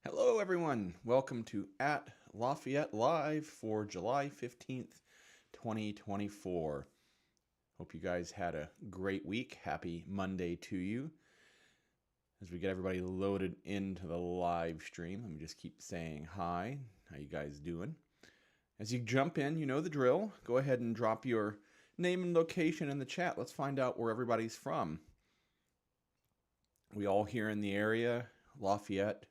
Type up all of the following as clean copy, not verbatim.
Hello, everyone. Welcome to At Lafayette Live for July 15th, 2024. Hope you guys had a great week. Happy Monday to you. As we get everybody loaded into the live stream, let me just keep saying hi. How you guys doing? As you jump in, you know the drill. Go ahead and drop your name and location in the chat. Let's find out where everybody's from. We all here in the area, Lafayette,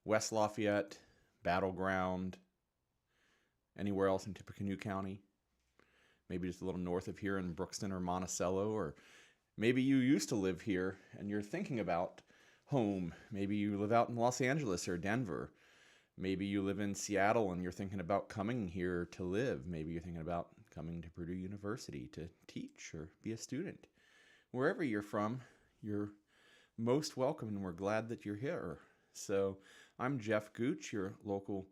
West Lafayette, Battleground, anywhere else in Tippecanoe County, maybe just a little north of here in Brookston or Monticello, or maybe you used to live here and you're thinking about home. Maybe you live out in Los Angeles or Denver. Maybe you live in Seattle and you're thinking about coming here to live. Maybe you're thinking about coming to Purdue University to teach or be a student. Wherever you're from, you're most welcome and we're glad that you're here. So I'm Jeff Gooch, your local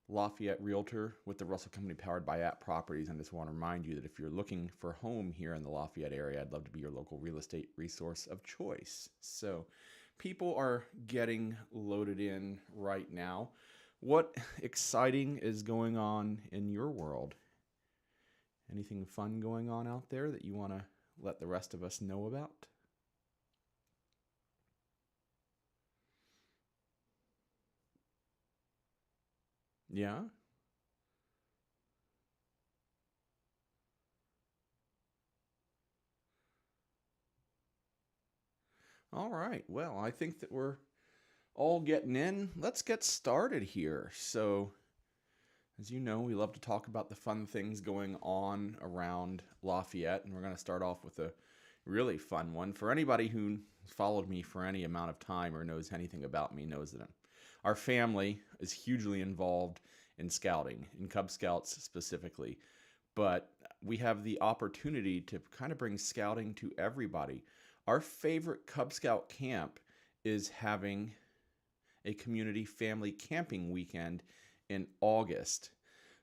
Lafayette realtor with the Russell Company powered by App Properties. And I just want to remind you that if you're looking for a home here in the Lafayette area, I'd love to be your local real estate resource of choice. So people are getting loaded in right now. What exciting is going on in your world? Anything fun going on out there that you want to let the rest of us know about? Yeah? All right. Well, I think that we're all getting in. Let's get started here. So, as you know, we love to talk about the fun things going on around Lafayette, and we're going to start off with a really fun one. For anybody who followed me for any amount of time or knows anything about me, knows that our family is hugely involved in scouting, in Cub Scouts specifically. But we have the opportunity to kind of bring scouting to everybody. Our favorite Cub Scout camp is having a community family camping weekend in August.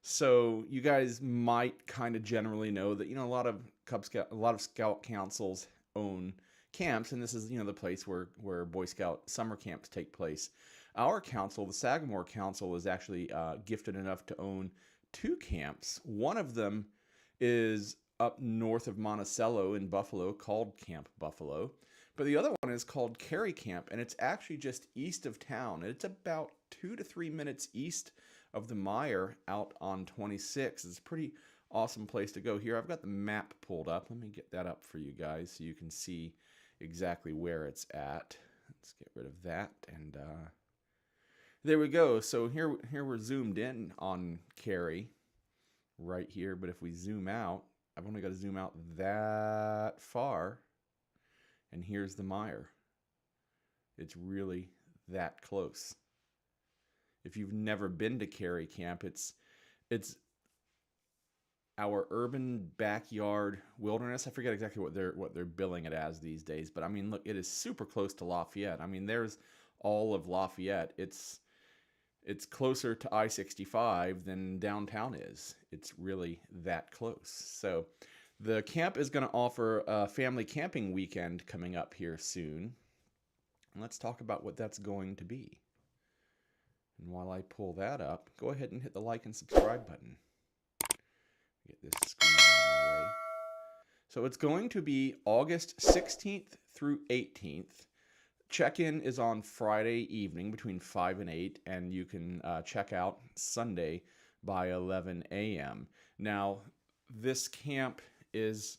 So you guys might kind of generally know that a lot of Scout councils own camps, and this is the place where Boy Scout summer camps take place. Our council, the Sagamore Council, is actually gifted enough to own two camps. One of them is up north of Monticello in Buffalo called Camp Buffalo. But the other one is called Cary Camp, and it's actually just east of town. It's about 2 to 3 minutes east of the Mire out on 26. It's a pretty awesome place to go. Here, I've got the map pulled up. Let me get that up for you guys so you can see exactly where it's at. Let's get rid of that, and there we go. So here we're zoomed in on Cary right here, but if we zoom out, I've only got to zoom out that far, and here's the Mire. It's really that close. If you've never been to Cary Camp, it's our urban backyard wilderness. I forget exactly what they're billing it as these days, but I mean, look, it is super close to Lafayette. I mean, there's all of Lafayette. It's closer to I-65 than downtown is. It's really that close. So the camp is going to offer a family camping weekend coming up here soon. And let's talk about what that's going to be. And while I pull that up, go ahead and hit the like and subscribe button. Get this screen out of my way. So it's going to be August 16th through 18th. Check-in is on Friday evening between 5 and 8, and you can check out Sunday by 11 a.m. Now, this camp is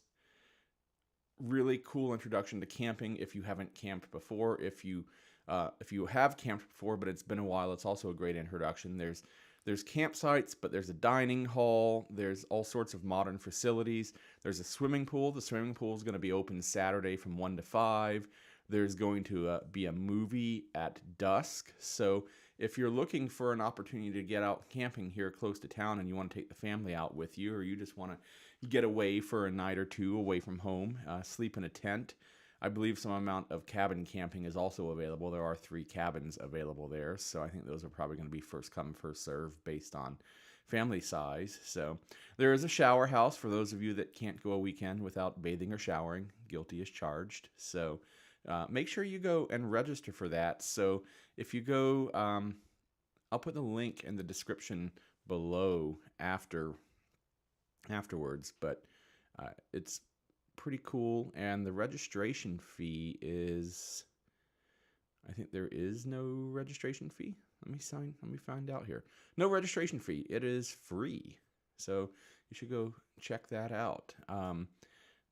really cool introduction to camping if you haven't camped before. If you have camped before, but it's been a while, it's also a great introduction. There's campsites, but there's a dining hall. There's all sorts of modern facilities. There's a swimming pool. The swimming pool is going to be open Saturday from 1 to 5. There's going to be a movie at dusk. So if you're looking for an opportunity to get out camping here close to town and you want to take the family out with you, or you just want to get away for a night or two away from home, sleep in a tent, I believe some amount of cabin camping is also available. There are 3 cabins available there. So I think those are probably going to be first come, first serve based on family size. So there is a shower house for those of you that can't go a weekend without bathing or showering. Guilty as charged. So make sure you go and register for that. So if you go I'll put the link in the description below afterwards, but it's pretty cool. And the registration fee is, I think there is no registration fee. Let me find out here. No registration fee. It is free. So you should go check that out.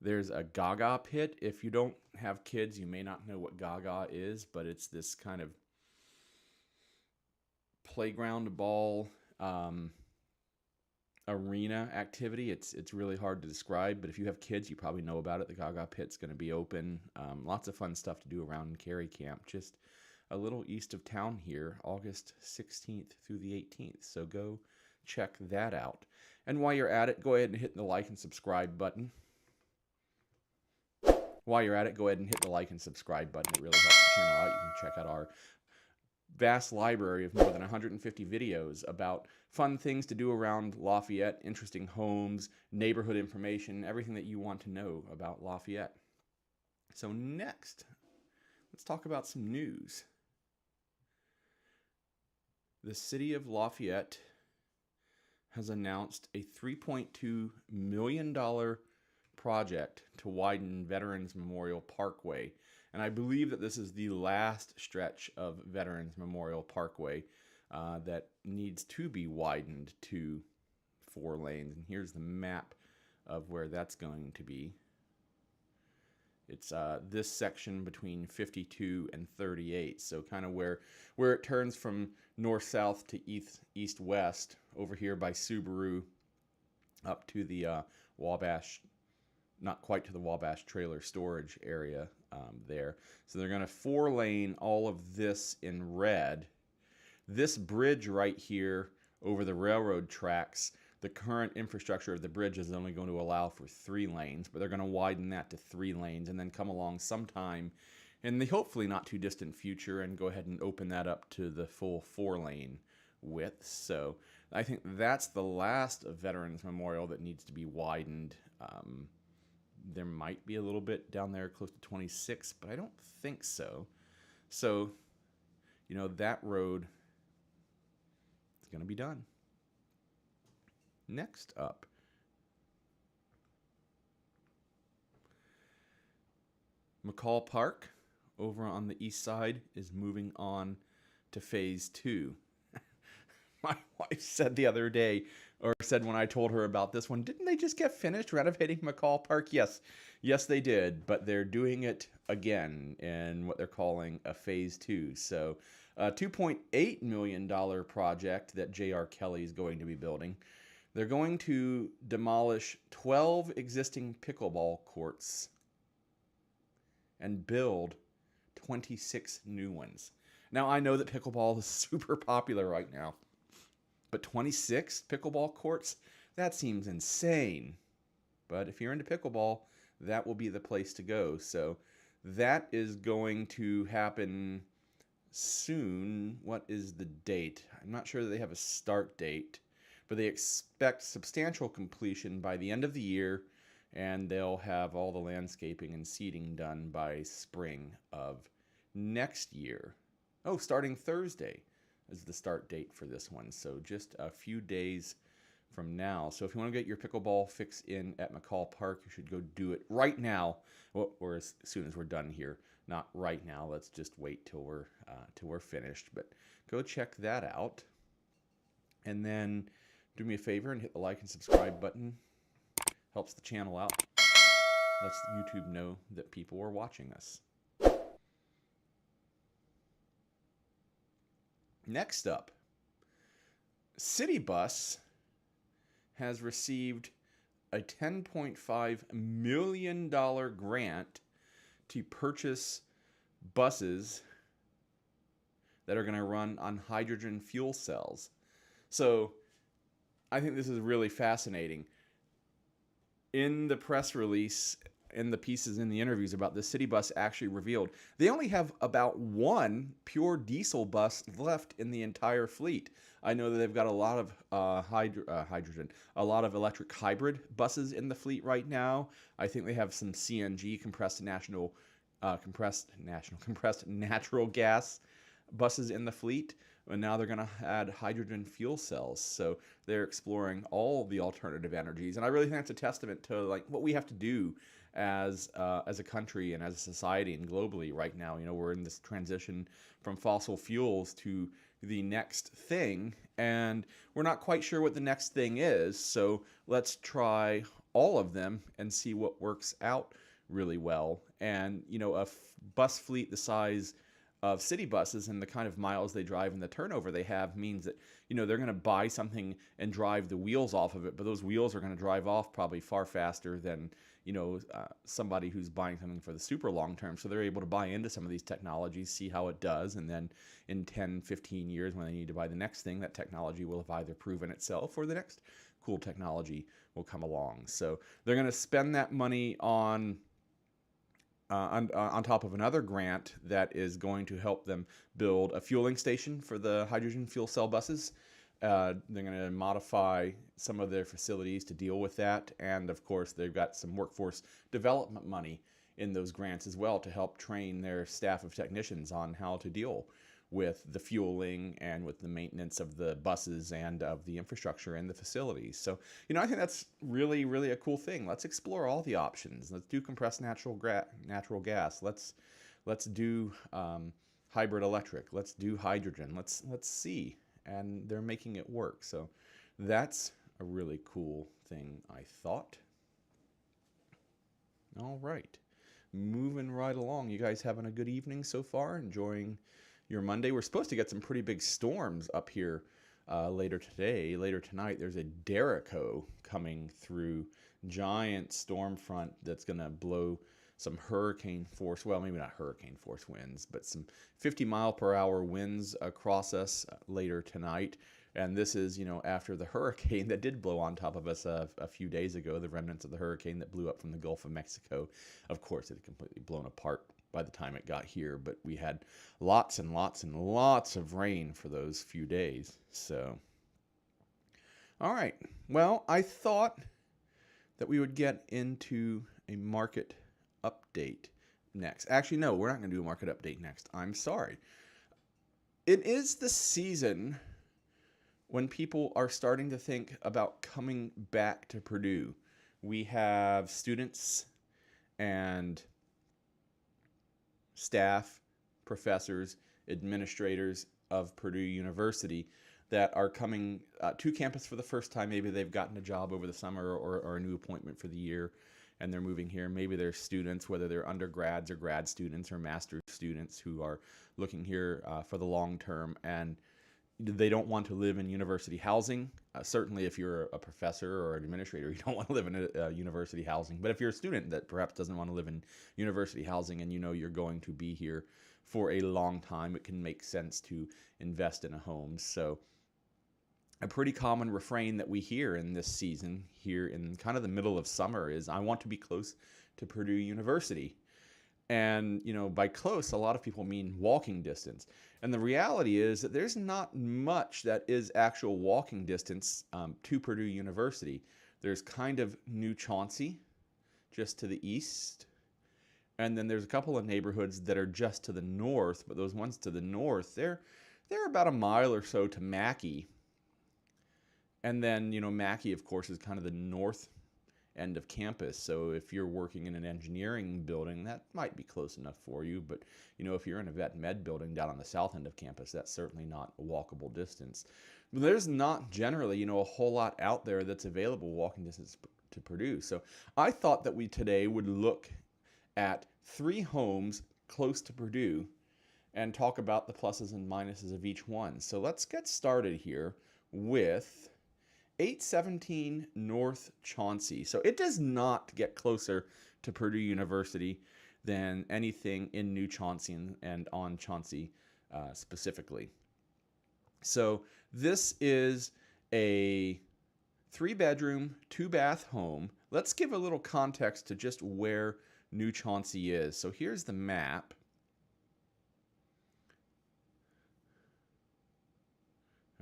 There's a Gaga pit. If you don't have kids, you may not know what Gaga is, but it's this kind of playground ball arena activity. It's really hard to describe, but if you have kids, you probably know about it. The Gaga pit's going to be open. Lots of fun stuff to do around Cary Camp, just a little east of town here, August 16th through the 18th. So go check that out. And while you're at it, go ahead and hit the like and subscribe button. While you're at it, go ahead and hit the like and subscribe button. It really helps the channel out. You can check out our vast library of more than 150 videos about fun things to do around Lafayette, interesting homes, neighborhood information, everything that you want to know about Lafayette. So next, let's talk about some news. The city of Lafayette has announced a $3.2 million project to widen Veterans Memorial Parkway. And I believe that this is the last stretch of Veterans Memorial Parkway that needs to be widened to 4 lanes. And here's the map of where that's going to be. It's this section between 52 and 38, so kind of where it turns from north-south to east-west over here by Subaru up to the Wabash, not quite to the Wabash trailer storage area there. So they're going to 4-lane all of this in red. This bridge right here over the railroad tracks, the current infrastructure of the bridge is only going to allow for 3 lanes, but they're going to widen that to 3 lanes and then come along sometime in the hopefully not too distant future and go ahead and open that up to the full 4-lane width. So I think that's the last of Veterans Memorial that needs to be widened. There might be a little bit down there close to 26, but I don't think so. So, you know, that road is going to be done. Next up, McCall Park over on the east side is moving on to phase 2. My wife said the other day, or said when I told her about this one, didn't they just get finished renovating McCall Park? Yes, they did, but they're doing it again in what they're calling a phase 2. So a $2.8 million project that J.R. Kelly is going to be building. They're going to demolish 12 existing pickleball courts and build 26 new ones. Now, I know that pickleball is super popular right now, but 26 pickleball courts? That seems insane. But if you're into pickleball, that will be the place to go. So that is going to happen soon. What is the date? I'm not sure that they have a start date, but they expect substantial completion by the end of the year, and they'll have all the landscaping and seeding done by spring of next year. Oh, starting Thursday is the start date for this one, so just a few days from now. So if you want to get your pickleball fix in at McCall Park, you should go do it right now, or as soon as we're done here. Not right now. Let's just wait till we're finished. But go check that out, and then do me a favor and hit the like and subscribe button. Helps the channel out. Lets YouTube know that people are watching us. Next up, City Bus has received a $10.5 million grant to purchase buses that are going to run on hydrogen fuel cells. So I think this is really fascinating. In the press release, in the pieces in the interviews about the City Bus actually revealed, they only have about 1 pure diesel bus left in the entire fleet. I know that they've got a lot of hydrogen, a lot of electric hybrid buses in the fleet right now. I think they have some CNG, compressed natural gas buses in the fleet. and now they're going to add hydrogen fuel cells. So they're exploring all the alternative energies, and I really think that's a testament to like what we have to do as a country and as a society and globally right now. You know, we're in this transition from fossil fuels to the next thing, and we're not quite sure what the next thing is. So let's try all of them and see what works out really well. And you know, a bus fleet the size of city buses and the kind of miles they drive and the turnover they have means that, you know, they're going to buy something and drive the wheels off of it, but those wheels are going to drive off probably far faster than, you know, somebody who's buying something for the super long term. So they're able to buy into some of these technologies, see how it does, and then in 10, 15 years when they need to buy the next thing, that technology will have either proven itself or the next cool technology will come along. So they're going to spend that money on top of another grant that is going to help them build a fueling station for the hydrogen fuel cell buses. They're going to modify some of their facilities to deal with that. And of course, they've got some workforce development money in those grants as well to help train their staff of technicians on how to deal with the fueling and with the maintenance of the buses and of the infrastructure and the facilities. So, you know, I think that's really, really a cool thing. Let's explore all the options. Let's do compressed natural gas. Let's do hybrid electric. Let's do hydrogen. Let's see. And they're making it work. So that's a really cool thing, I thought. All right. Moving right along. You guys having a good evening so far? Enjoying your Monday? We're supposed to get some pretty big storms up here later today. Later tonight, there's a Derico coming through. Giant storm front that's going to blow some hurricane force, well, maybe not hurricane force winds, but some 50-mile-per-hour winds across us later tonight. And this is, you know, after the hurricane that did blow on top of us a few days ago, the remnants of the hurricane that blew up from the Gulf of Mexico. Of course, it had completely blown apart by the time it got here, but we had lots and lots and lots of rain for those few days. So, all right. Well, I thought that we would get into a market update next. Actually, no, we're not going to do a market update next. I'm sorry. It is the season when people are starting to think about coming back to Purdue. We have students and staff, professors, administrators of Purdue University that are coming to campus for the first time. Maybe they've gotten a job over the summer or a new appointment for the year, and they're moving here. Maybe they're students, whether they're undergrads or grad students or master's students who are looking here for the long term, and they don't want to live in university housing. Certainly if you're a professor or an administrator, you don't want to live in a university housing. But if you're a student that perhaps doesn't want to live in university housing and you know you're going to be here for a long time, it can make sense to invest in a home. So a pretty common refrain that we hear in this season, here in kind of the middle of summer, is I want to be close to Purdue University. And, you know, by close, a lot of people mean walking distance. And the reality is that there's not much that is actual walking distance to Purdue University. There's kind of New Chauncey, just to the east. And then there's a couple of neighborhoods that are just to the north, but those ones to the north, they're about a mile or so to Mackey. And then, you know, Mackey, of course, is kind of the north end of campus. So if you're working in an engineering building, that might be close enough for you. But, you know, if you're in a vet med building down on the south end of campus, that's certainly not a walkable distance. There's not generally, you know, a whole lot out there that's available walking distance to Purdue. So I thought that we today would look at 3 homes close to Purdue and talk about the pluses and minuses of each one. So let's get started here with 817 North Chauncey. So it does not get closer to Purdue University than anything in New Chauncey and on Chauncey specifically. So this is a 3-bedroom, 2-bath home. Let's give a little context to just where New Chauncey is. So here's the map.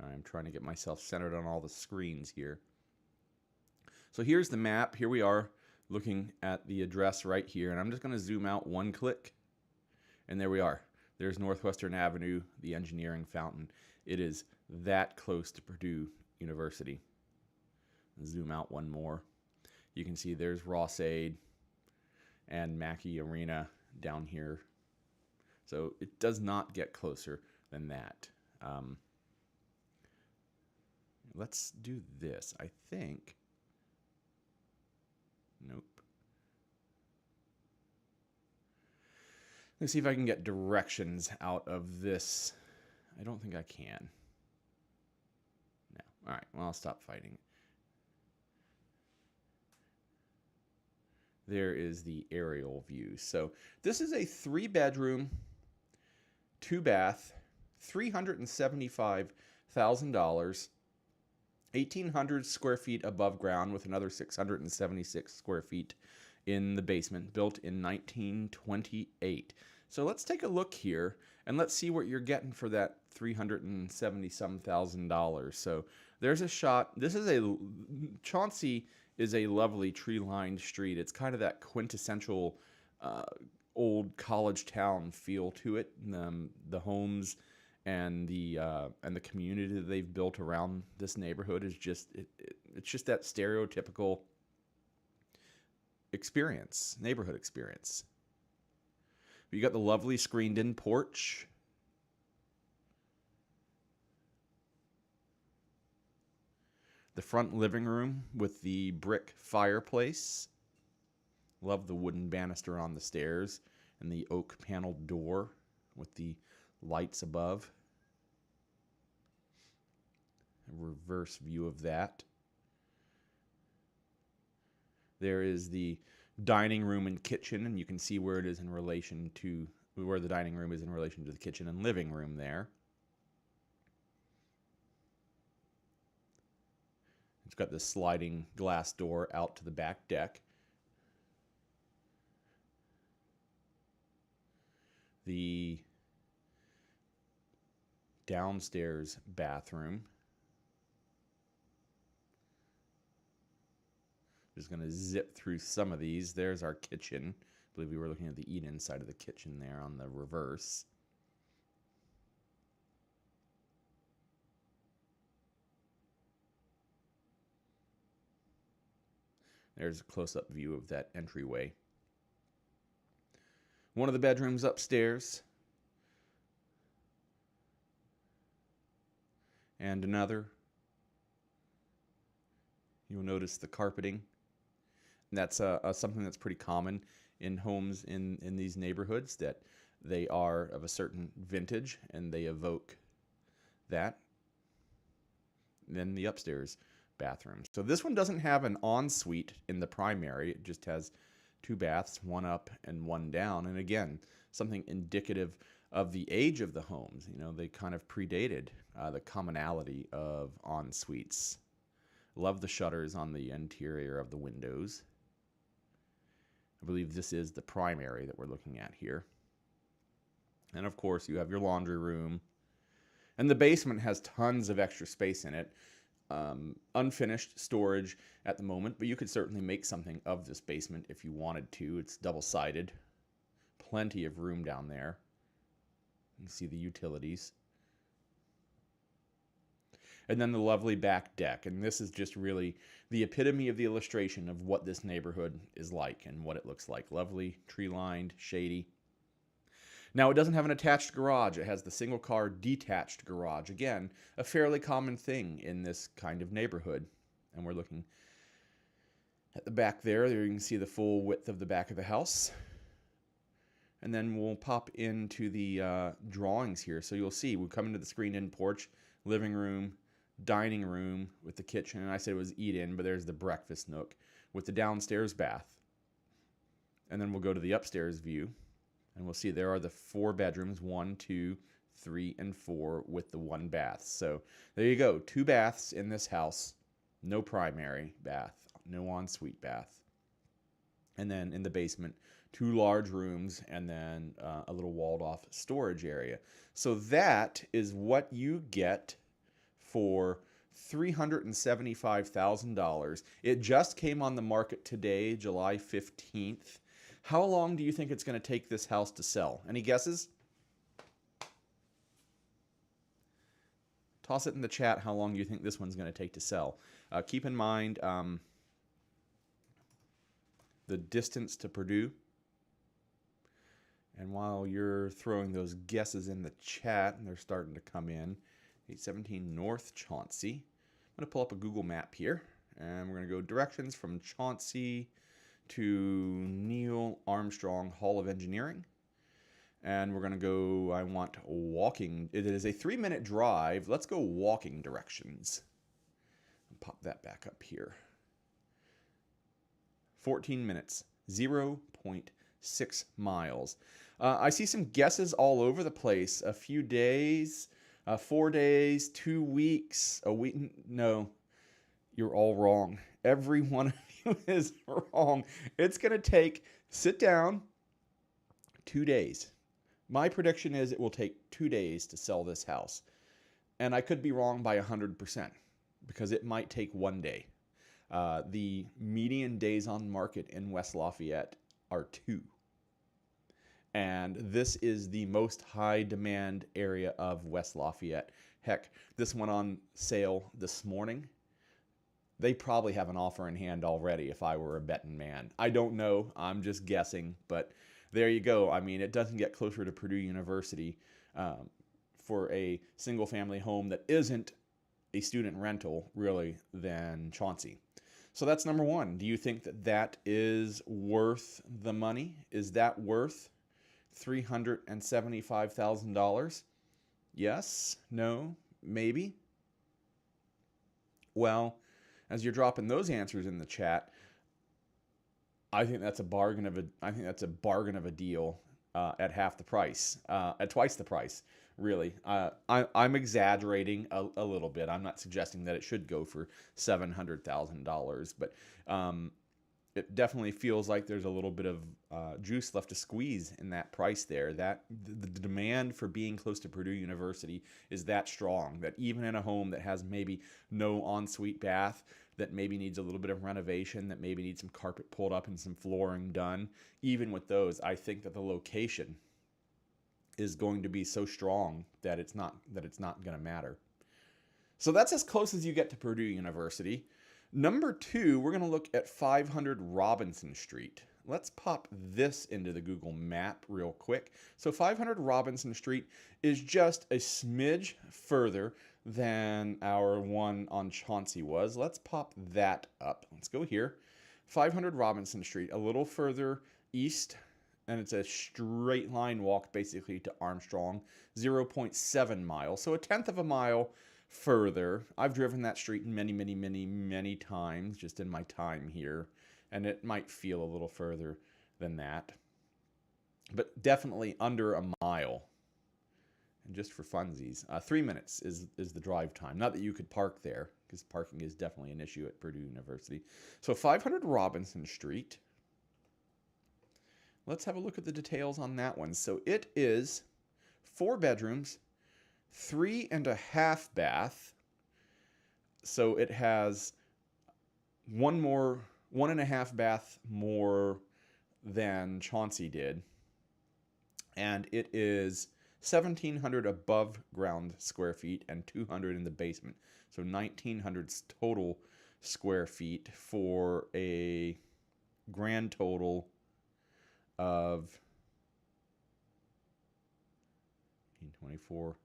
I'm trying to get myself centered on all the screens here. So here's the map. Here we are looking at the address right here. And I'm just going to zoom out one click. And there we are. There's Northwestern Avenue, the engineering fountain. It is that close to Purdue University. Zoom out one more. You can see there's Ross-Ade and Mackey Arena down here. So it does not get closer than that. Let's do this. I think. Nope. Let's see if I can get directions out of this. I don't think I can. No. All right. Well, I'll stop fighting. There is the aerial view. So this is a 3-bedroom, 2-bath, $375,000, 1,800 square feet above ground with another 676 square feet in the basement, built in 1928. So let's take a look here and let's see what you're getting for that $370-some thousand. So there's a shot. This is Chauncey is a lovely tree-lined street. It's kind of that quintessential old college town feel to it. The homes and the community that they've built around this neighborhood is just it's just that stereotypical neighborhood experience. You got the lovely screened-in porch. The front living room with the brick fireplace. Love the wooden banister on the stairs and the oak paneled door with the lights above. A reverse view of that. There is the dining room and kitchen, and you can see where it is in relation to where the dining room is in relation to the kitchen and living room there. It's got this sliding glass door out to the back deck. The downstairs bathroom. Just going to zip through some of these. There's our kitchen. I believe we were looking at the eat-in side of the kitchen there on the reverse. There's a close-up view of that entryway. One of the bedrooms upstairs. And another. You'll notice the carpeting. And that's something that's pretty common in homes in these neighborhoods, that they are of a certain vintage and they evoke that. And then the upstairs bathroom. So this one doesn't have an ensuite in the primary. It just has 2 baths, one up and one down. And again, something indicative of the age of the homes. You know, they kind of predated the commonality of ensuites. Love the shutters on the interior of the windows. I believe this is the primary that we're looking at here. And of course, you have your laundry room. And the basement has tons of extra space in it. Unfinished storage at the moment, but you could certainly make something of this basement if you wanted to. It's double-sided. Plenty of room down there. You can see the utilities. And then the lovely back deck. And this is just really the epitome of the illustration of what this neighborhood is like and what it looks like. Lovely, tree-lined, shady. Now, it doesn't have an attached garage. It has the single-car detached garage. Again, a fairly common thing in this kind of neighborhood. And we're looking at the back there. There you can see the full width of the back of the house. And then we'll pop into the drawings here. So you'll see we come into the screened-in porch, living room, dining room with the kitchen. And I said it was eat-in, but there's the breakfast nook with the downstairs bath. And then we'll go to the upstairs view. And we'll see there are the 4 bedrooms, 1, 2, 3, and 4 with the 1 bath. So there you go. 2 baths in this house. No primary bath. No ensuite bath. And then in the basement, 2 large rooms and then a little walled off storage area. So that is what you get for $375,000. It just came on the market today, July 15th. How long do you think it's going to take this house to sell? Any guesses? toss it in the chat how long you think this one's going to take to sell. Keep in mind the distance to Purdue. And while you're throwing those guesses in the chat, and they're starting to come in, 817 North Chauncey. I'm going to pull up a Google map here, and we're going to go directions from Chauncey to Neil Armstrong Hall of Engineering. And we're going to go, I want walking. It is a 3-minute drive. Let's go walking directions. Pop that back up here. 14 minutes, 0.6 miles. I see some guesses all over the place. A few days, 4 days, 2 weeks, a week. No, you're all wrong. Every one of you is wrong. It's going to take, sit down, 2 days. My prediction is it will take 2 days to sell this house. And I could be wrong by 100% because it might take 1 day. The median days on market in West Lafayette are 2. And this is the most high demand area of West Lafayette. Heck, this went on sale this morning. They probably have an offer in hand already if I were a betting man. I don't know. I'm just guessing. But there you go. I mean, it doesn't get closer to Purdue University for a single family home that isn't a student rental, really, than Chauncey. So that's number one. Do you think that that is worth the money? Is that worth $375,000? Yes? No? Maybe? Well, as you're dropping those answers in the chat, I think that's a bargain of a deal at half the price, at twice the price. Really, I'm exaggerating a little bit. I'm not suggesting that it should go for $700,000, but it definitely feels like there's a little bit of juice left to squeeze in that price there. That the demand for being close to Purdue University is that strong that even in a home that has maybe no ensuite bath, that maybe needs a little bit of renovation, that maybe needs some carpet pulled up and some flooring done, even with those, I think that the location is going to be so strong that it's not going to matter. So that's as close as you get to Purdue University. Number 2, we're going to look at 500 Robinson Street. Let's pop this into the Google map real quick. So 500 Robinson Street is just a smidge further than our one on Chauncey was. Let's pop that up. Let's go here. 500 Robinson Street, a little further east, and it's a straight line walk basically to Armstrong, 0.7 miles. So a tenth of a mile further. I've driven that street many times just in my time here, and it might feel a little further than that, but definitely under a mile. And just for funsies, 3 minutes is the drive time. Not that you could park there, because parking is definitely an issue at Purdue University. So 500 Robinson Street. Let's have a look at the details on that one. So it is 4 bedrooms, 3.5 bath. So it has 1.5 bath more than Chauncey did. And it is 1,700 above ground square feet and 200 in the basement. So 1,900 total square feet for a grand total of 24.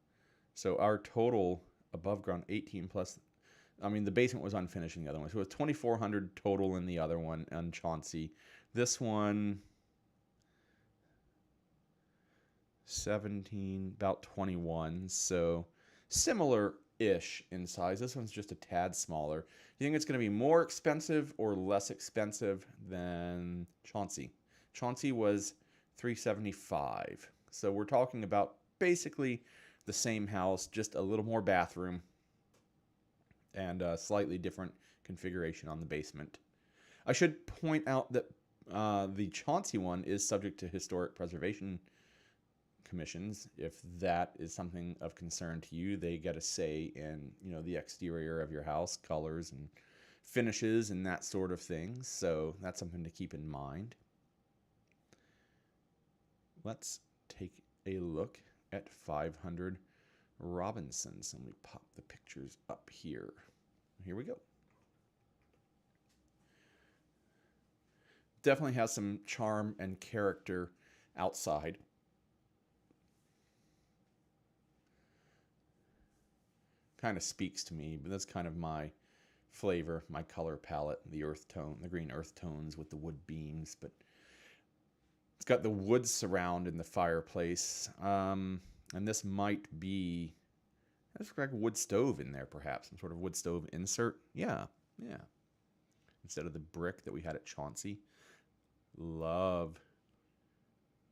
So our total above ground 18 plus, I mean the basement was unfinished in the other one. So it was 2,400 total in the other one on Chauncey. This one 17, about 21. So similar-ish in size. This one's just a tad smaller. Do you think it's going to be more expensive or less expensive than Chauncey? Chauncey was $375. So we're talking about basically the same house, just a little more bathroom and a slightly different configuration on the basement. I should point out that the Chauncey one is subject to historic preservation commissions. If that is something of concern to you, they get a say in, the exterior of your house, colors and finishes and that sort of thing. So that's something to keep in mind. Let's take a look at 500 Robinsons. And we pop the pictures up here. Here we go. Definitely has some charm and character outside. Kind of speaks to me, but that's kind of my flavor, my color palette, the earth tone, the green earth tones with the wood beams. But it's got the wood surround in the fireplace. And this might be, there's like a wood stove in there, perhaps. Some sort of wood stove insert. Yeah, yeah. Instead of the brick that we had at Chauncey. Love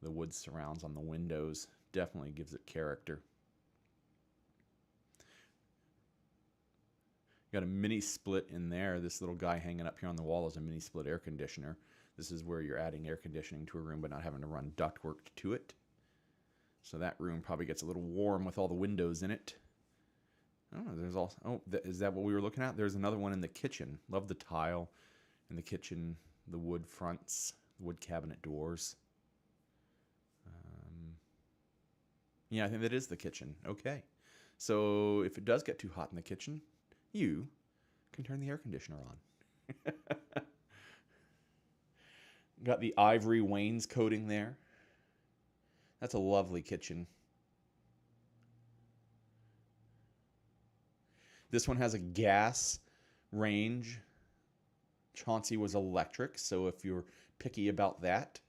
the wood surrounds on the windows. Definitely gives it character. Got a mini split in there. This little guy hanging up here on the wall is a mini split air conditioner. This is where you're adding air conditioning to a room but not having to run ductwork to it. So that room probably gets a little warm with all the windows in it. Oh, there's also, is that what we were looking at? There's another one in the kitchen. Love the tile in the kitchen, the wood fronts, the wood cabinet doors. Yeah, I think that is the kitchen. Okay. So if it does get too hot in the kitchen, you can turn the air conditioner on. Got the ivory wainscoting there. That's a lovely kitchen. This one has a gas range. Chauncey was electric, so if you're picky about that,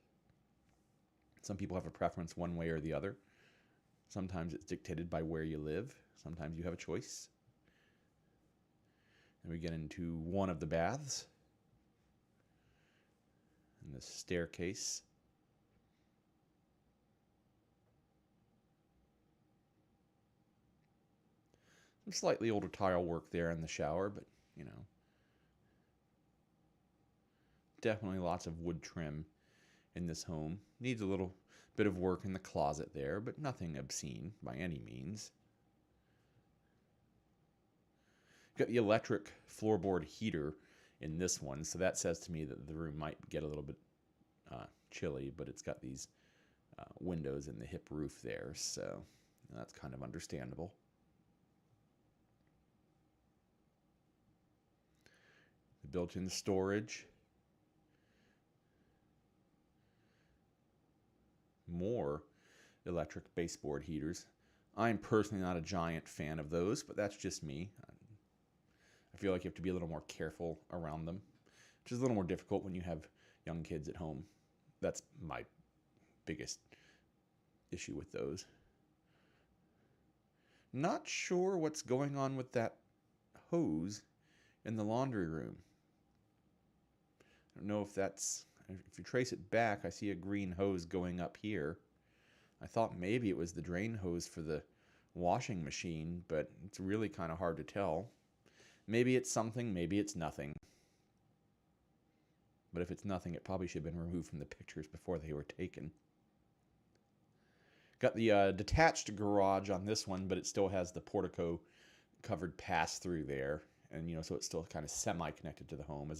some people have a preference one way or the other. Sometimes it's dictated by where you live. Sometimes you have a choice. And we get into one of the baths. And the staircase. Some slightly older tile work there in the shower, but, you know. Definitely lots of wood trim in this home. Needs a little bit of work in the closet there, but nothing obscene by any means. Got the electric floorboard heater in this one, so that says to me that the room might get a little bit chilly, but it's got these windows in the hip roof there, so that's kind of understandable. The built-in storage. More electric baseboard heaters. I'm personally not a giant fan of those, but that's just me. I feel like you have to be a little more careful around them, which is a little more difficult when you have young kids at home. That's my biggest issue with those. Not sure what's going on with that hose in the laundry room. I don't know if that's, if you trace it back, I see a green hose going up here. I thought maybe it was the drain hose for the washing machine, but it's really kind of hard to tell. Maybe it's something, maybe it's nothing. But if it's nothing, it probably should have been removed from the pictures before they were taken. Got the detached garage on this one, but it still has the portico covered pass-through there. And, you know, so it's still kind of semi-connected to the home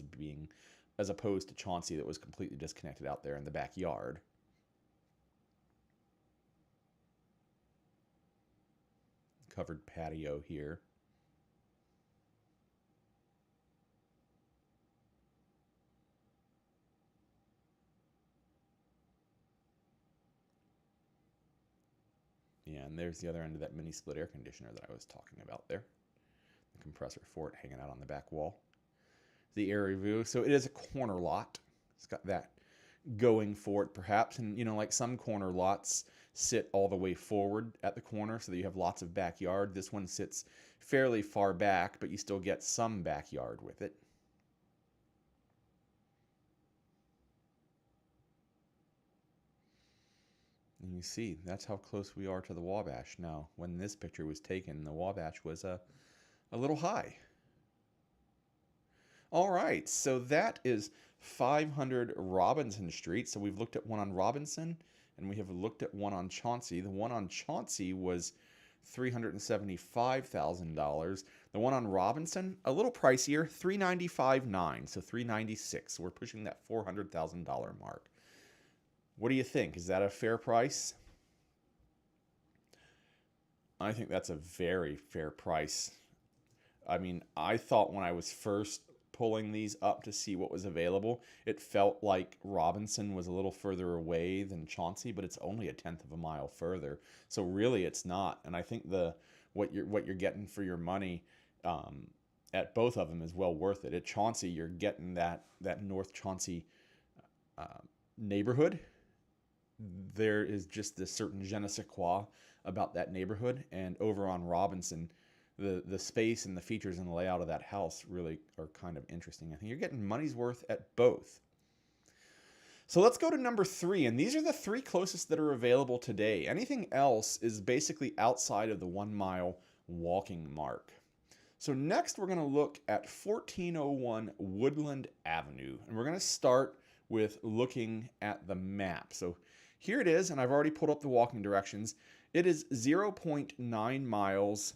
as opposed to Chauncey that was completely disconnected out there in the backyard. Covered patio here. Yeah, and there's the other end of that mini split air conditioner that I was talking about there. The compressor for it hanging out on the back wall. The area view. So it is a corner lot. It's got that going for it perhaps. And, you know, like some corner lots sit all the way forward at the corner so that you have lots of backyard. This one sits fairly far back, but you still get some backyard with it. And you see, that's how close we are to the Wabash. Now, when this picture was taken, the Wabash was a little high. All right, so that is 500 Robinson Street. So we've looked at one on Robinson, and we have looked at one on Chauncey. The one on Chauncey was $375,000. The one on Robinson, a little pricier, $395,900, so $396,000. So we're pushing that $400,000 mark. What do you think? Is that a fair price? I think that's a very fair price. I mean, I thought when I was first pulling these up to see what was available, it felt like Robinson was a little further away than Chauncey, but it's only a tenth of a mile further. So really, it's not. And I think what you're getting for your money at both of them is well worth it. At Chauncey, you're getting that North Chauncey neighborhood. There is just this certain je ne sais quoi about that neighborhood, and over on Robinson, the space and the features and the layout of that house really are kind of interesting. I think you're getting money's worth at both. So let's go to number 3, and these are the 3 closest that are available today. Anything else is basically outside of the 1 mile walking mark. So next we're going to look at 1401 Woodland Avenue, and we're going to start with looking at the map. So here it is, and I've already pulled up the walking directions. It is 0.9 miles,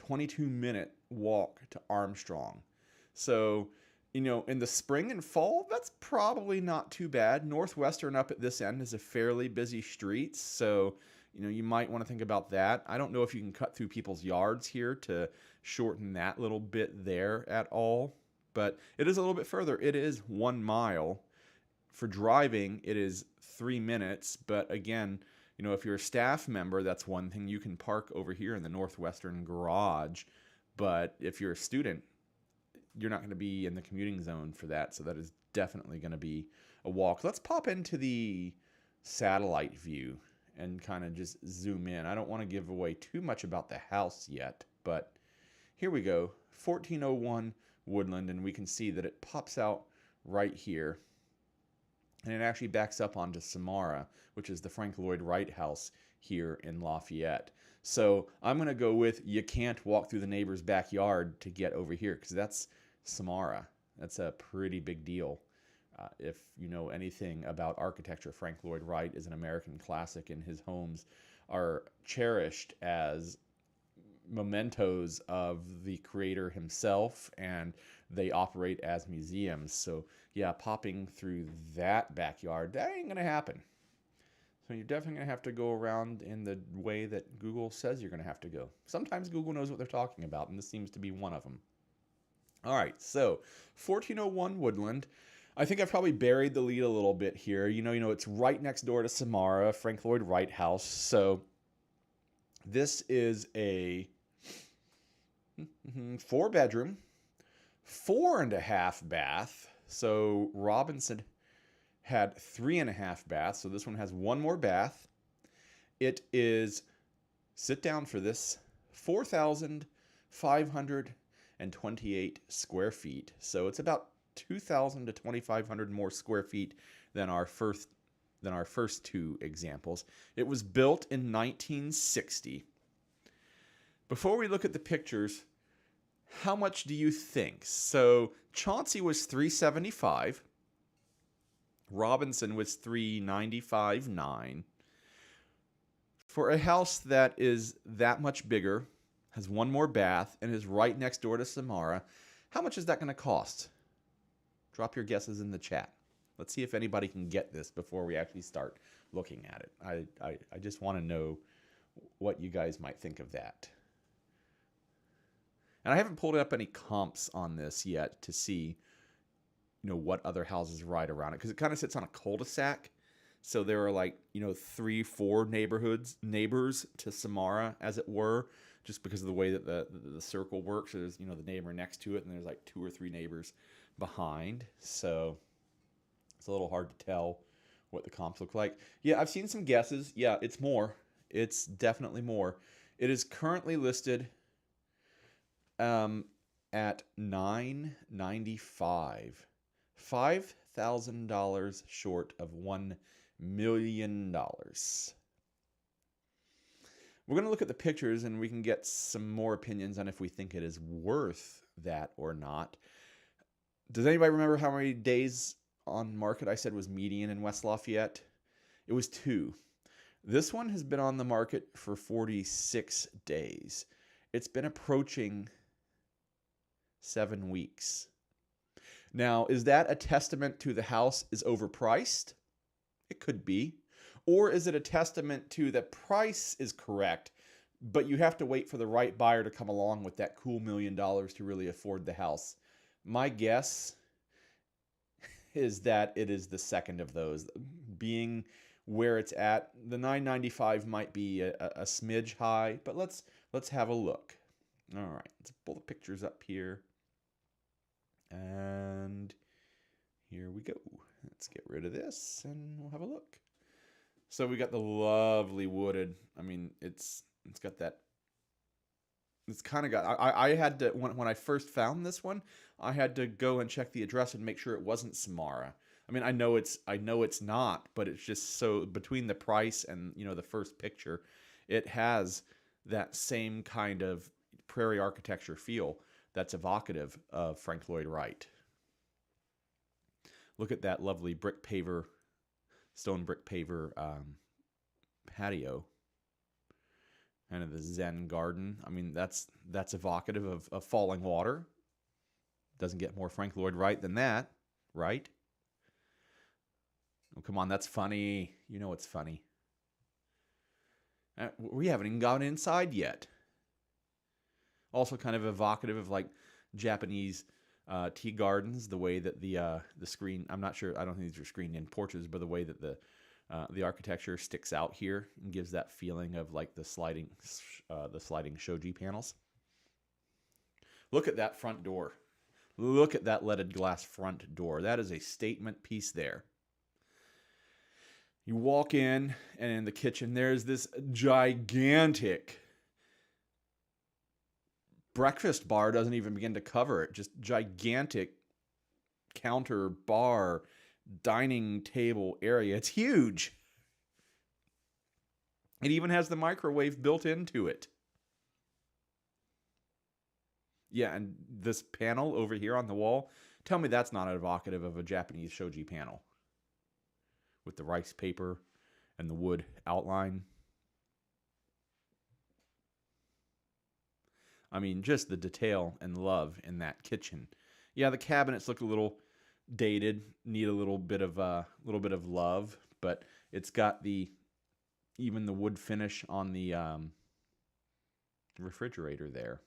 22-minute walk to Armstrong. So, in the spring and fall, that's probably not too bad. Northwestern up at this end is a fairly busy street, so, you might want to think about that. I don't know if you can cut through people's yards here to shorten that little bit there at all, but it is a little bit further. It is 1 mile. For driving, it is 3 minutes, but again, if you're a staff member, that's one thing. You can park over here in the Northwestern garage, but if you're a student, you're not going to be in the commuting zone for that, so that is definitely going to be a walk. Let's pop into the satellite view and kind of just zoom in. I don't want to give away too much about the house yet, but here we go, 1401 Woodland, and we can see that it pops out right here. And it actually backs up onto Samara, which is the Frank Lloyd Wright house here in Lafayette. So I'm going to go with you can't walk through the neighbor's backyard to get over here, because that's Samara. That's a pretty big deal. If you know anything about architecture, Frank Lloyd Wright is an American classic, and his homes are cherished as mementos of the creator himself, and they operate as museums. So yeah, popping through that backyard, that ain't gonna happen. So you're definitely gonna have to go around in the way that Google says you're gonna have to go. Sometimes Google knows what they're talking about, and this seems to be one of them. All right, so 1401 Woodland. I think I've probably buried the lead a little bit here. It's right next door to Samara, Frank Lloyd Wright house. So this is a 4-bedroom, 4.5 bath. So Robinson had 3.5 baths. So this one has 1 more bath. It is, sit down for this, 4,528 square feet. So it's about 2,000 to 2,500 more square feet than our first 2 examples. It was built in 1960. Before we look at the pictures, how much do you think? So Chauncey was $375. Robinson was $395.9. For a house that is that much bigger, has 1 more bath, and is right next door to Samara, how much is that going to cost? Drop your guesses in the chat. Let's see if anybody can get this before we actually start looking at it. I just want to know what you guys might think of that. And I haven't pulled up any comps on this yet to see, what other houses right around it, because it kind of sits on a cul-de-sac. So there are 3-4 neighbors to Samara, as it were, just because of the way that the circle works. So there's, the neighbor next to it, and there's 2 or 3 neighbors behind. So it's a little hard to tell what the comps look like. Yeah, I've seen some guesses. Yeah, it's more. It's definitely more. It is currently listed at $995, $5,000 short of $1 million. We're going to look at the pictures, and we can get some more opinions on if we think it is worth that or not. Does anybody remember how many days on market I said was median in West Lafayette? It was 2. This one has been on the market for 46 days. It's been approaching 7 weeks. Now, is that a testament to the house is overpriced? It could be. Or is it a testament to the price is correct, but you have to wait for the right buyer to come along with that cool $1 million to really afford the house. My guess is that it is the second of those. Being where it's at, the 995 might be a smidge high, but let's have a look. All right, let's pull the pictures up here. And here we go. Let's get rid of this and we'll have a look. So we got the lovely wooded. I mean, it's got that. It's kind of got. I had to when I first found this one, I had to go and check the address and make sure it wasn't Samara. I mean, I know it's not, but it's just so between the price and the first picture, it has that same kind of prairie architecture feel that's evocative of Frank Lloyd Wright. Look at that lovely stone brick paver patio. Kind of the Zen garden. I mean, that's evocative of falling water. Doesn't get more Frank Lloyd Wright than that, right? Oh, come on, that's funny. You know it's funny. We haven't even gone inside yet. Also kind of evocative of like Japanese tea gardens, the way that the screen, I'm not sure, I don't think these are screened in porches, but the way that the architecture sticks out here and gives that feeling of like the sliding shoji panels. Look at that front door. Look at that leaded glass front door. That is a statement piece there. You walk in, and in the kitchen, there's this gigantic breakfast bar. Doesn't even begin to cover it. Just gigantic counter, bar, dining table area. It's huge. It even has the microwave built into it. Yeah, and this panel over here on the wall, tell me that's not evocative of a Japanese shoji panel. With the rice paper and the wood outline. I mean, just the detail and love in that kitchen. Yeah, the cabinets look a little dated, need a little bit of love, but it's got even the wood finish on the refrigerator there.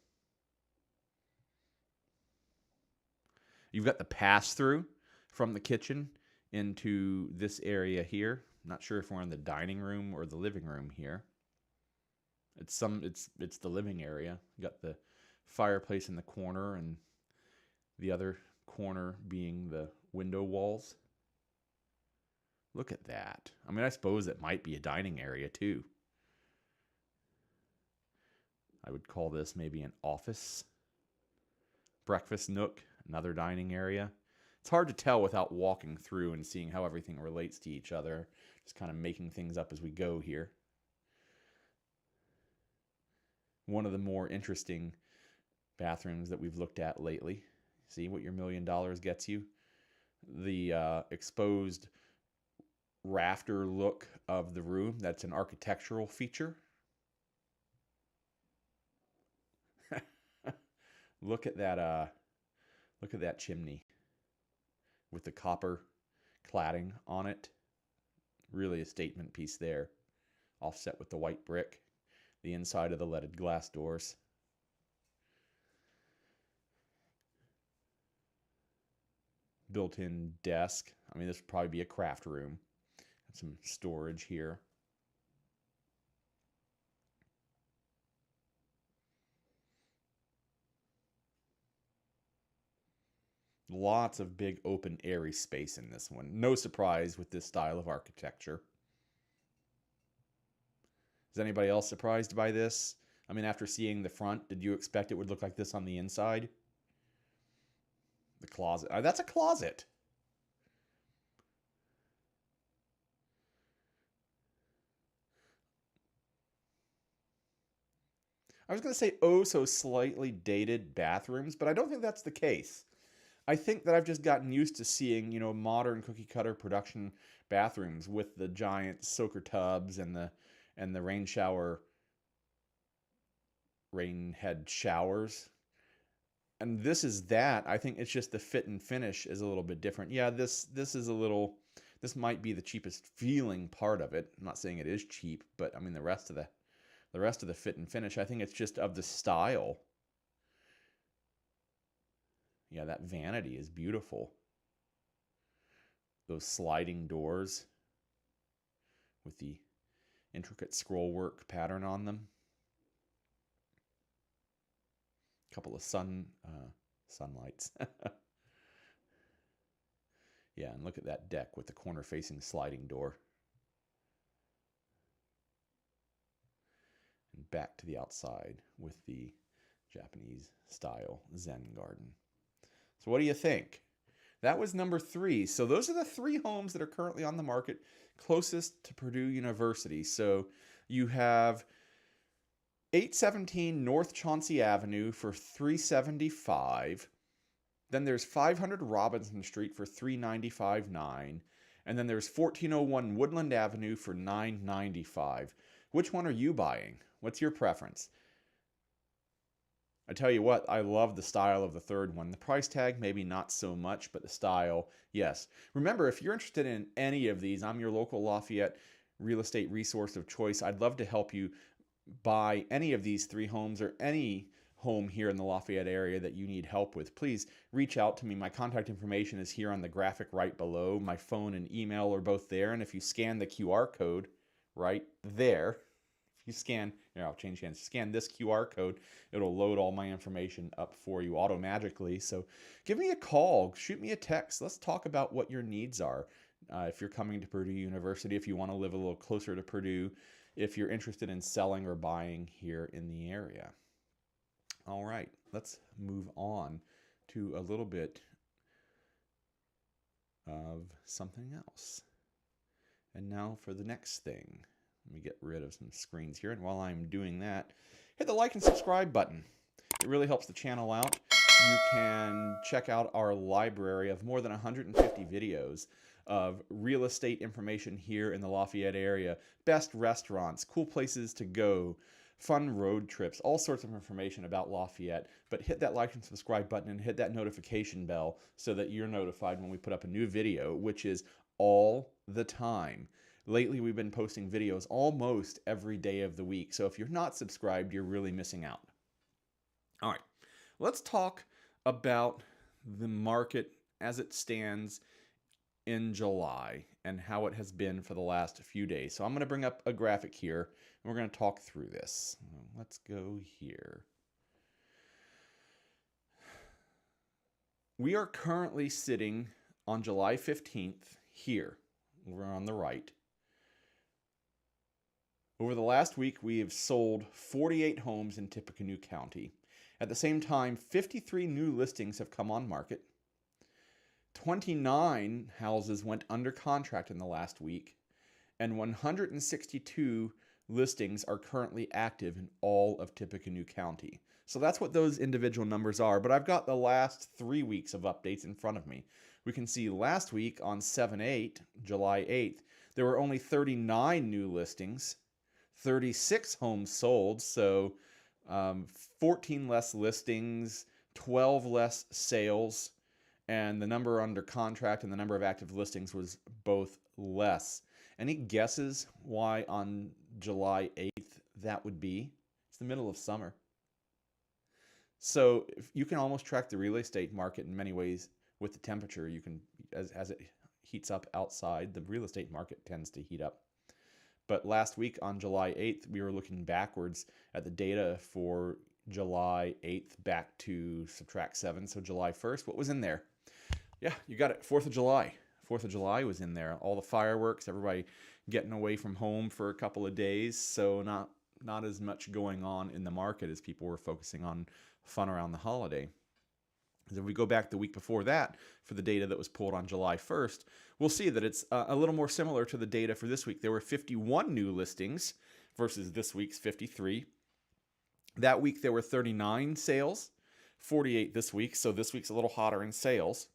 You've got the pass-through from the kitchen into this area here. Not sure if we're in the dining room or the living room here. It's the living area. You got the fireplace in the corner and the other corner being the window walls. Look at that. I mean, I suppose it might be a dining area too. I would call this maybe an office. Breakfast nook, another dining area. It's hard to tell without walking through and seeing how everything relates to each other. Just kind of making things up as we go here. One of the more interesting bathrooms that we've looked at lately. See what your $1 million gets you? The exposed rafter look of the room. That's an architectural feature. Look at that chimney with the copper cladding on it. Really a statement piece there. Offset with the white brick. The inside of the leaded glass doors. Built-in desk. I mean, this would probably be a craft room. Some storage here. Lots of big, open, airy space in this one. No surprise with this style of architecture. Is anybody else surprised by this? I mean, after seeing the front, did you expect it would look like this on the inside? The closet. That's a closet. I was going to say oh so slightly dated bathrooms, but I don't think that's the case. I think that I've just gotten used to seeing, modern cookie cutter production bathrooms with the giant soaker tubs and the rain head showers. And this is that. I think it's just the fit and finish is a little bit different. Yeah, this might be the cheapest feeling part of it. I'm not saying it is cheap, but I mean the rest of the rest of the fit and finish. I think it's just of the style. Yeah, that vanity is beautiful. Those sliding doors with the intricate scroll work pattern on them. A couple of sunlights. Yeah, and look at that deck with the corner-facing sliding door. And back to the outside with the Japanese-style Zen garden. So what do you think? That was number 3. So those are the 3 homes that are currently on the market closest to Purdue University. So you have 817 North Chauncey Avenue for $375. Then there's 500 Robinson Street for $395.9. And then there's 1401 Woodland Avenue for $995. Which one are you buying? What's your preference? I tell you what, I love the style of the third one. The price tag, maybe not so much, but the style, yes. Remember, if you're interested in any of these, I'm your local Lafayette real estate resource of choice. I'd love to help you buy any of these 3 homes or any home here in the Lafayette area that you need help with. Please reach out to me. My contact information is here on the graphic right below. My phone and email are both there. And if you scan the QR code right there, if you scan, here, I'll change hands, scan this QR code, it'll load all my information up for you automatically. So give me a call, shoot me a text. Let's talk about what your needs are. If you're coming to Purdue University, if you want to live a little closer to Purdue, if you're interested in selling or buying here in the area. All right, let's move on to a little bit of something else. And now for the next thing. Let me get rid of some screens here. And while I'm doing that, hit the like and subscribe button. It really helps the channel out. You can check out our library of more than 150 videos of real estate information here in the Lafayette area, best restaurants, cool places to go, fun road trips, all sorts of information about Lafayette. But hit that like and subscribe button and hit that notification bell so that you're notified when we put up a new video, which is all the time. Lately, we've been posting videos almost every day of the week. So if you're not subscribed, you're really missing out. All right, let's talk about the market as it stands in July and how it has been for the last few days. So I'm going to bring up a graphic here, and we're going to talk through this. Let's go here. We are currently sitting on July 15th here. We're on the right. Over the last week, we have sold 48 homes in Tippecanoe County. At the same time, 53 new listings have come on market. 29 houses went under contract in the last week, and 162 listings are currently active in all of Tippecanoe County. So that's what those individual numbers are, but I've got the last 3 weeks of updates in front of me. We can see last week on 7/8, July 8th, there were only 39 new listings, 36 homes sold, so 14 less listings, 12 less sales, and the number under contract and the number of active listings was both less. Any guesses why on July 8th that would be? It's the middle of summer. So if you can almost track the real estate market in many ways with the temperature. You can, as it heats up outside, the real estate market tends to heat up. But last week on July 8th, we were looking backwards at the data for July 8th back to subtract 7. So July 1st, what was in there? Yeah, you got it. 4th of July. 4th of July was in there. All the fireworks, everybody getting away from home for a couple of days. So not as much going on in the market as people were focusing on fun around the holiday. If we go back the week before that for the data that was pulled on July 1st, we'll see that it's a little more similar to the data for this week. There were 51 new listings versus this week's 53. That week there were 39 sales, 48 this week, so this week's a little hotter in sales.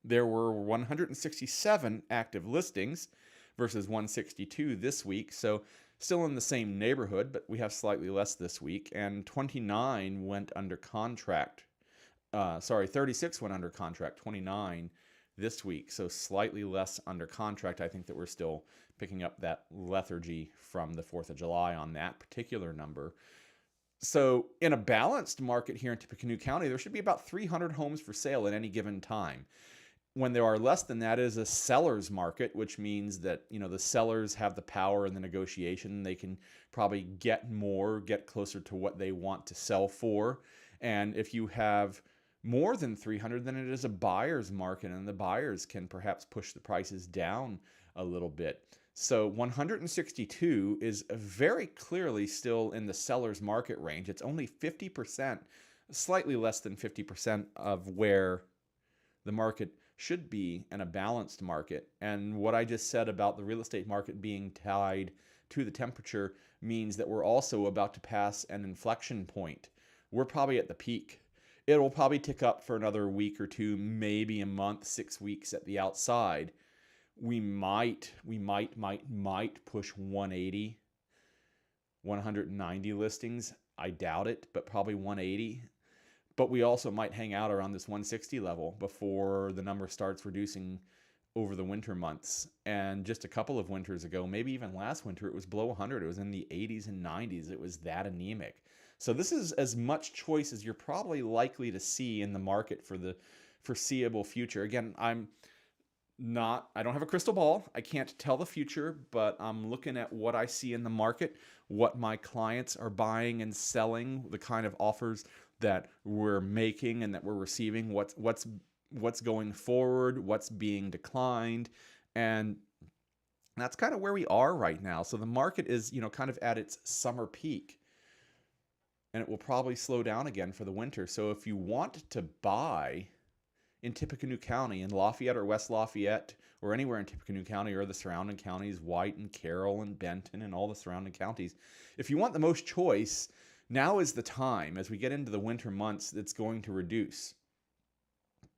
There were 167 active listings versus 162 this week, so still in the same neighborhood, but we have slightly less this week, and 29 went under contract. 36 went under contract, 29 this week. So slightly less under contract. I think that we're still picking up that lethargy from the 4th of July on that particular number. So in a balanced market here in Tippecanoe County, there should be about 300 homes for sale at any given time. When there are less than that, it is a seller's market, which means that, the sellers have the power in the negotiation. They can probably get more, get closer to what they want to sell for. And if you have more than 300, then it is a buyer's market, and the buyers can perhaps push the prices down a little bit. So 162 is very clearly still in the seller's market range. It's only 50%, slightly less than 50% of where the market should be in a balanced market. And what I just said about the real estate market being tied to the temperature means that we're also about to pass an inflection point. We're probably at the peak. It will probably tick up for another week or two, maybe a month, 6 weeks at the outside. We might push 180, 190 listings. I doubt it, but probably 180. But we also might hang out around this 160 level before the number starts reducing over the winter months. And just a couple of winters ago, maybe even last winter, it was below 100. It was in the 80s and 90s. It was that anemic. So this is as much choice as you're probably likely to see in the market for the foreseeable future. Again, I don't have a crystal ball. I can't tell the future, but I'm looking at what I see in the market, what my clients are buying and selling, the kind of offers that we're making and that we're receiving, what's going forward, what's being declined. And that's kind of where we are right now. So the market is, kind of at its summer peak, and it will probably slow down again for the winter. So if you want to buy in Tippecanoe County, in Lafayette or West Lafayette, or anywhere in Tippecanoe County or the surrounding counties, White and Carroll and Benton and all the surrounding counties, if you want the most choice, now is the time. As we get into the winter months, it's going to reduce.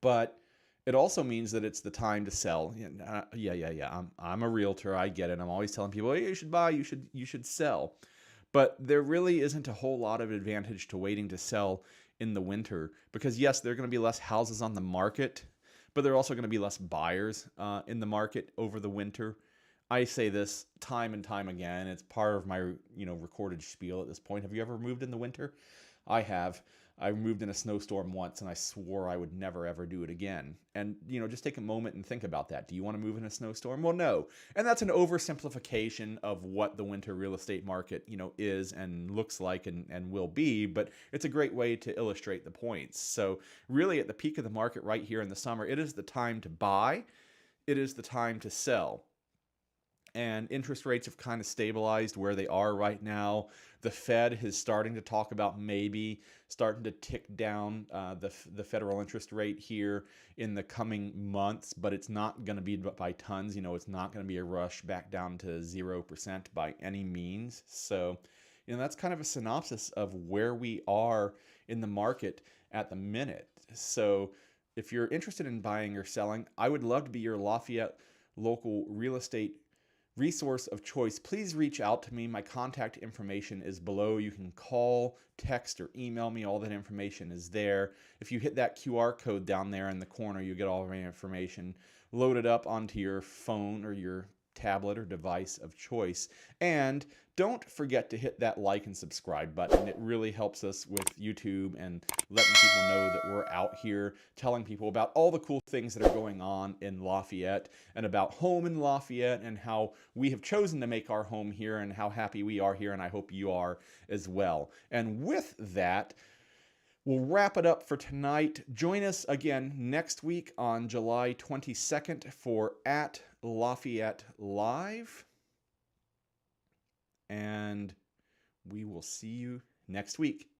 But it also means that it's the time to sell. I'm a realtor. I get it. I'm always telling people, hey, you should buy, you should sell. But there really isn't a whole lot of advantage to waiting to sell in the winter, because yes, there are going to be less houses on the market, but there are also going to be less buyers in the market over the winter. I say this time and time again. It's part of my recorded spiel at this point. Have you ever moved in the winter? I have. I moved in a snowstorm once, and I swore I would never, ever do it again. And, just take a moment and think about that. Do you want to move in a snowstorm? Well, no. And that's an oversimplification of what the winter real estate market, is and looks like and will be. But it's a great way to illustrate the points. So really, at the peak of the market right here in the summer, it is the time to buy. It is the time to sell. And interest rates have kind of stabilized where they are right now. The Fed is starting to talk about maybe starting to tick down the federal interest rate here in the coming months, but it's not going to be by tons. It's not going to be a rush back down to 0% by any means. So, that's kind of a synopsis of where we are in the market at the minute. So if you're interested in buying or selling, I would love to be your Lafayette local real estate resource of choice. Please reach out to me. My contact information is below. You can call, text, or email me. All that information is there. If you hit that QR code down there in the corner, you get all of my information loaded up onto your phone or your tablet or device of choice. And don't forget to hit that like and subscribe button. It really helps us with YouTube and letting people know that we're out here telling people about all the cool things that are going on in Lafayette and about home in Lafayette and how we have chosen to make our home here and how happy we are here, and I hope you are as well. And with that, we'll wrap it up for tonight. Join us again next week on July 22nd for At Lafayette Live. And we will see you next week.